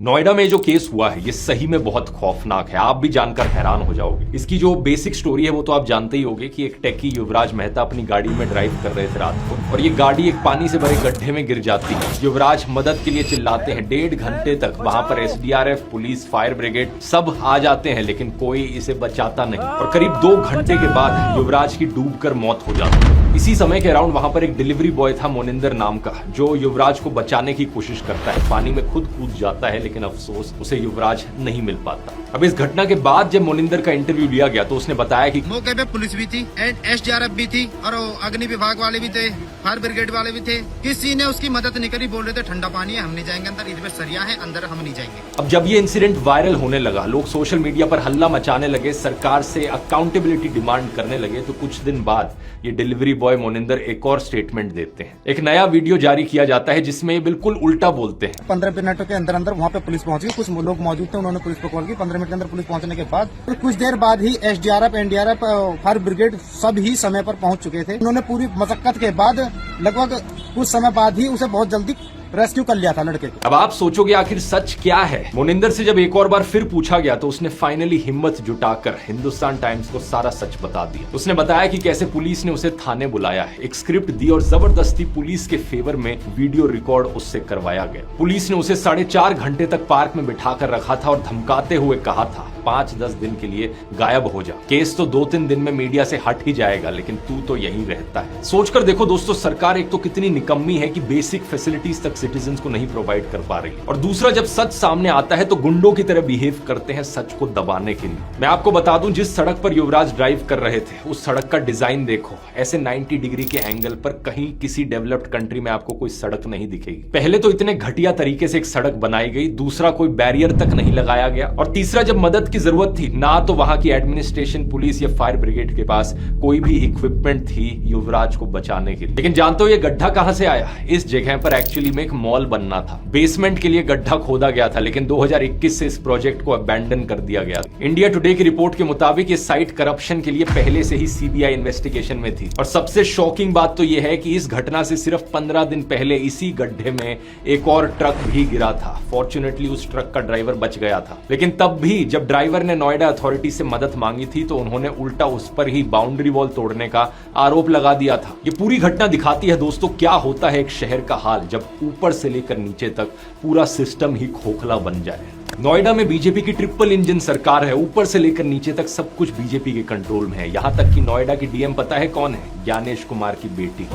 नोएडा में जो केस हुआ है ये सही में बहुत खौफनाक है। आप भी जानकर हैरान हो जाओगे। इसकी जो बेसिक स्टोरी है वो तो आप जानते ही होंगे कि एक टेकी युवराज मेहता अपनी गाड़ी में ड्राइव कर रहे थे रात को और ये गाड़ी एक पानी से भरे गड्ढे में गिर जाती है। युवराज मदद के लिए चिल्लाते हैं। 1.5 घंटे तक वहां पर एसडीआरएफ, पुलिस, फायर ब्रिगेड सब आ जाते हैं लेकिन कोई इसे बचाता नहीं और करीब 2 घंटे के बाद युवराज की डूबकर मौत हो जाती है। इसी समय के अराउंड वहां पर एक डिलीवरी बॉय था मोनिंदर नाम का, जो युवराज को बचाने की कोशिश करता है। पानी में खुद कूद जाता है लेकिन अफसोस उसे युवराज नहीं मिल पाता। अब इस घटना के बाद जब मोनिंदर का इंटरव्यू लिया गया तो उसने बताया कि मौके पे पुलिस भी थी, एसडीआरएफ भी थी और अग्नि विभाग वाले भी थे, फायर ब्रिगेड वाले भी थे। किसी ने उसकी मदद नहीं करी। बोल रहे थे ठंडा पानी है, हम नहीं जाएंगे अंदर, इसमें सरिया है, अंदर हम नहीं जाएंगे। अब जब ये इंसिडेंट वायरल होने लगा, लोग सोशल मीडिया पर हल्ला मचाने लगे, सरकार से अकाउंटेबिलिटी डिमांड करने लगे, तो कुछ दिन बाद ये डिलीवरी बॉय मोनिंदर एक और स्टेटमेंट देते हैं। एक नया वीडियो जारी किया जाता है जिसमें ये बिल्कुल उल्टा बोलते हैं। 15 मिनट के अंदर अंदर वहाँ पे पुलिस पहुंच गई। कुछ लोग मौजूद थे, उन्होंने पुलिस को कॉल की। 15 मिनट के अंदर पुलिस पहुंचने के बाद फिर कुछ देर बाद ही एसडीआरएफ, एनडीआरएफ, फायर ब्रिगेड सब ही समय पर पहुंच चुके थे। उन्होंने पूरी मशक्कत के बाद लगभग कुछ समय बाद ही उसे बहुत जल्दी रेस्क्यू कर लिया था लड़के को। अब आप सोचोगे आखिर सच क्या है। मोनिंदर से जब एक और बार फिर पूछा गया तो उसने फाइनली हिम्मत जुटाकर हिंदुस्तान टाइम्स को सारा सच बता दिया। उसने बताया कि कैसे पुलिस ने उसे थाने बुलाया है, एक स्क्रिप्ट दी और जबरदस्ती पुलिस के फेवर में वीडियो रिकॉर्ड उससे करवाया गया। पुलिस ने उसे 4.5 घंटे तक पार्क में बिठाकर रखा था और धमकाते हुए कहा था 5-10 दिन के लिए गायब हो जा, केस तो 2-3 दिन में मीडिया से हट ही जाएगा लेकिन तू तो यहीं रहता है। सोचकर देखो दोस्तों, सरकार एक तो कितनी निकम्मी है कि बेसिक फैसिलिटीज तक सिटीजंस को नहीं प्रोवाइड कर पा रही है, और दूसरा जब सच सामने आता है तो गुंडों की तरह बिहेव करते हैं सच को दबाने के लिए। मैं आपको बता दूं, जिस सड़क पर युवराज ड्राइव कर रहे थे उस सड़क का डिजाइन देखो। ऐसे 90 डिग्री के एंगल पर कहीं किसी डेवलप्ड कंट्री में आपको कोई सड़क नहीं दिखेगी। पहले तो इतने घटिया तरीके से एक सड़क बनाई गई, दूसरा कोई बैरियर तक नहीं लगाया गया, और तीसरा जब मदद की जरूरत थी ना तो वहां की एडमिनिस्ट्रेशन, पुलिस या फायर ब्रिगेड के पास कोई भी इक्विपमेंट थी युवराज को बचाने के लिए। लेकिन जानते हो ये गड्ढा कहां से आया? इस जगह पर एक्चुअली में एक मॉल बनना था। बेसमेंट के लिए गड्ढा खोदा गया था लेकिन 2021 से इस प्रोजेक्ट को अबैंडन कर दिया गया। इंडिया टुडे की रिपोर्ट के मुताबिक ये साइट करप्शन के लिए पहले से ही सीबीआई इन्वेस्टिगेशन में थी। और सबसे शॉकिंग बात तो यह है कि इस घटना से सिर्फ 15 दिन पहले इसी गड्ढे में एक और ट्रक भी गिरा था। फॉर्चुनेटली उस ट्रक का ड्राइवर बच गया था, लेकिन तब भी जब ड्राइवर ने नोएडा अथॉरिटी से मदद मांगी थी तो उन्होंने उल्टा उस पर ही बाउंड्री वॉल तोड़ने का आरोप लगा दिया था। ये पूरी घटना दिखाती है दोस्तों क्या होता है एक शहर का हाल जब ऊपर से लेकर नीचे तक पूरा सिस्टम ही खोखला बन जाए। नोएडा में बीजेपी की ट्रिपल इंजन सरकार है, ऊपर से लेकर नीचे तक सब कुछ बीजेपी के कंट्रोल में है। यहां तक कि नोएडा की डीएम पता है कौन है? ज्ञानेश कुमार की बेटी।